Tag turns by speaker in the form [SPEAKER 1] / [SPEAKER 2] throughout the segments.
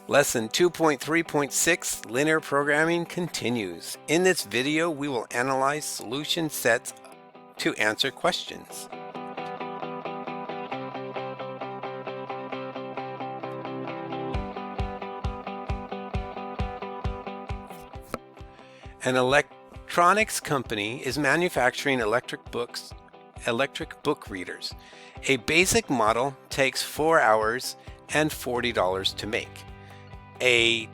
[SPEAKER 1] Lesson 2.3.6 Linear Programming continues. In this video, we will analyze solution sets to answer questions. An electronics company is manufacturing electric book readers. A basic model takes 4 hours and $40 to make. A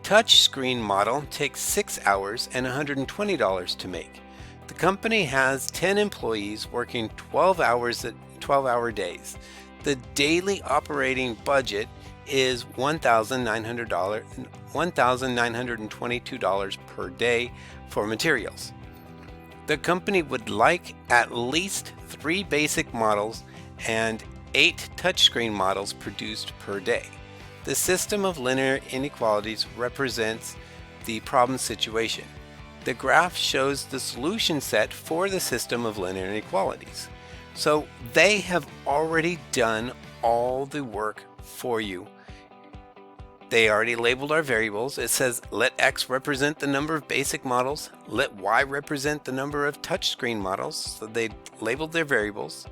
[SPEAKER 1] touchscreen model takes 6 hours and $120 to make. The company has 10 employees working 12-hour days. The daily operating budget is $1,922 per day for materials. The company would like at least 3 basic models and 8 touchscreen models produced per day. The system of linear inequalities represents the problem situation. The graph shows the solution set for the system of linear inequalities. So they have already done all the work for you. They already labeled our variables. It says let X represent the number of basic models, let Y represent the number of touchscreen models. So they labeled their variables.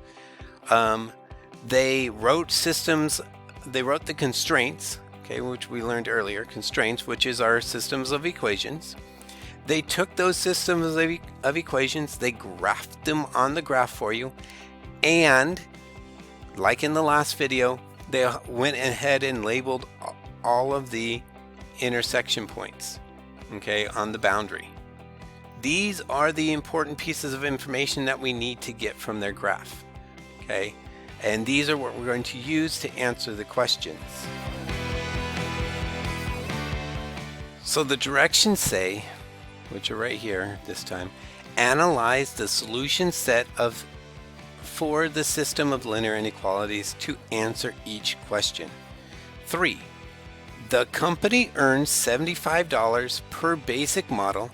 [SPEAKER 1] They wrote the constraints, okay, which we learned earlier, constraints, which is our systems of equations. They took those systems of equations, they graphed them on the graph for you, and like in the last video, they went ahead and labeled all of the intersection points, okay, on the boundary. These are the important pieces of information that we need to get from their graph, okay? And these are what we're going to use to answer the questions. So the directions say, which are right here this time, analyze the solution set for the system of linear inequalities to answer each question. 3. The company earns $75 per basic model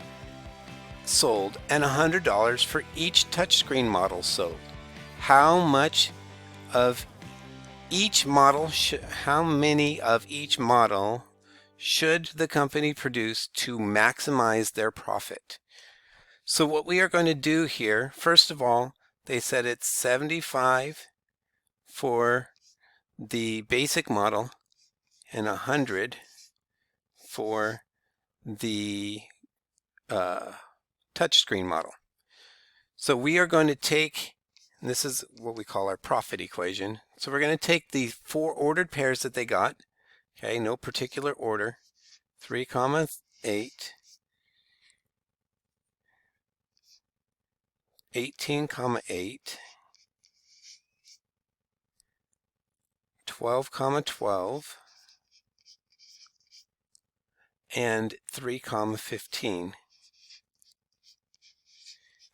[SPEAKER 1] sold and $100 for each touchscreen model sold. How many of each model should the company produce to maximize their profit? So what we are going to do here, first of all, they said it's 75 for the basic model and 100 for the touchscreen model. So we are going to take, and this is what we call our profit equation. So we're going to take the 4 ordered pairs that they got, okay, no particular order, 3, 8, 18, 8, 12, 12, and 3, 15.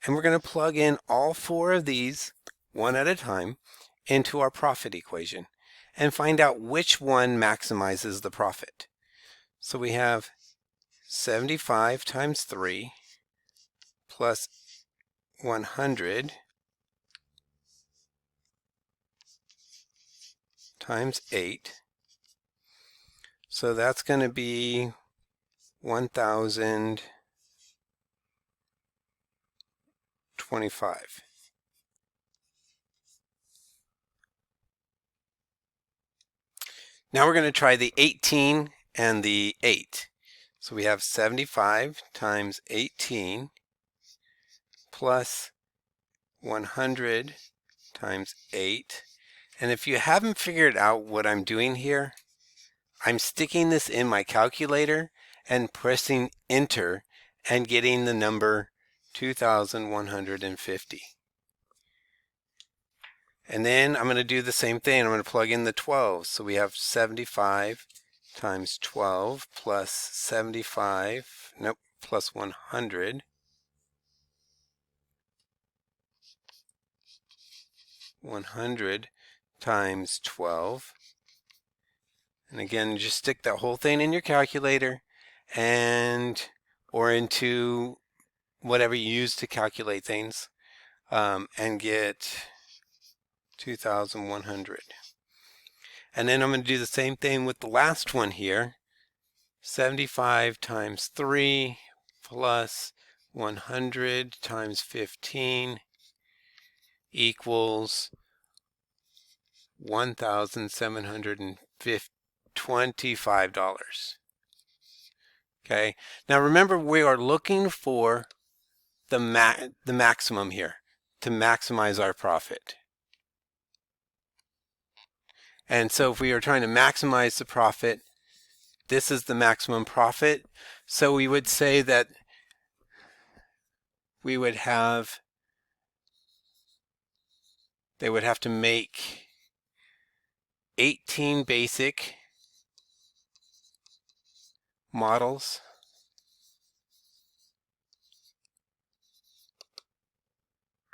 [SPEAKER 1] And we're going to plug in all 4 of these, one at a time, into our profit equation and find out which one maximizes the profit. So we have 75 times 3 plus 100 times 8. So that's going to be 1,025. Now we're going to try the 18 and the 8. So we have 75 times 18 plus 100 times 8. And if you haven't figured out what I'm doing here, I'm sticking this in my calculator and pressing enter and getting the number 2,150. And then I'm going to do the same thing. I'm going to plug in the 12. So we have 75 times 12 plus 75, nope, plus 100. 100 times 12. And again, just stick that whole thing in your calculator or into whatever you use to calculate things, and get 2,100. And then I'm going to do the same thing with the last one here. 75 times 3 plus 100 times 15 equals $1,725. Okay, now remember, we are looking for the maximum here to maximize our profit. And so if we are trying to maximize the profit, this is the maximum profit. So we would say that we would have, they would have to make 18 basic models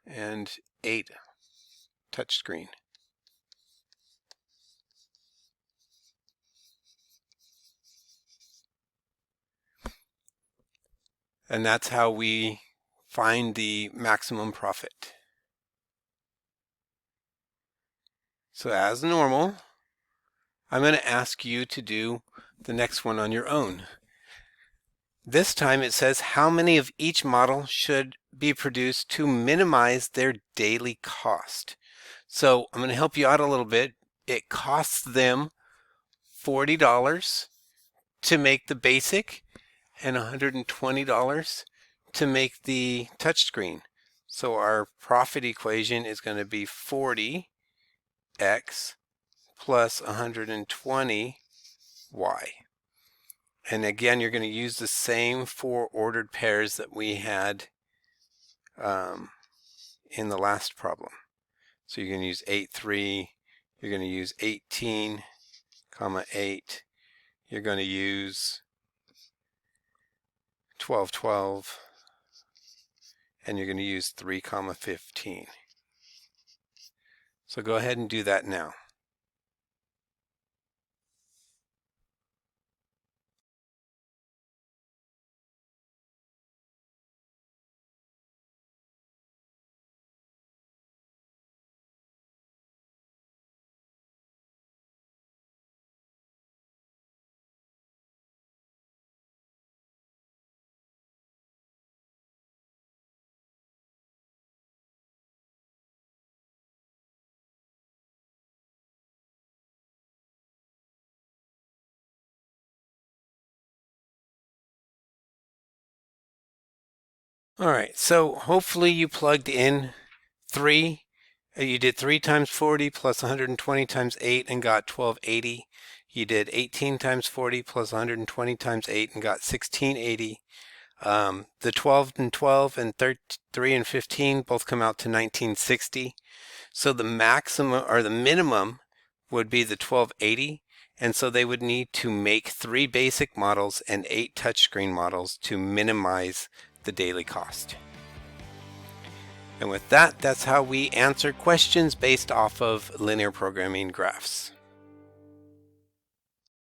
[SPEAKER 1] and 8 touchscreen. And that's how we find the maximum profit. So as normal, I'm going to ask you to do the next one on your own. This time it says how many of each model should be produced to minimize their daily cost. So I'm going to help you out a little bit. It costs them $40 to make the basic and $120 to make the touchscreen. So our profit equation is going to be 40x plus 120y. And again, you're going to use the same 4 ordered pairs that we had in the last problem. So you're going to use 8, 3, you're going to use 18, comma 8, you're going to use 12, 12, and you're going to use 3, comma 15. So go ahead and do that now. All right, so hopefully you plugged in 3. You did 3 times 40 plus 120 times 8 and got 1280. You did 18 times 40 plus 120 times 8 and got 1680. The 12 and 12 and 3 and 15 both come out to 1960. So the maximum or the minimum would be the 1280. And so they would need to make 3 basic models and 8 touchscreen models to minimize the daily cost. And with that, that's how we answer questions based off of linear programming graphs.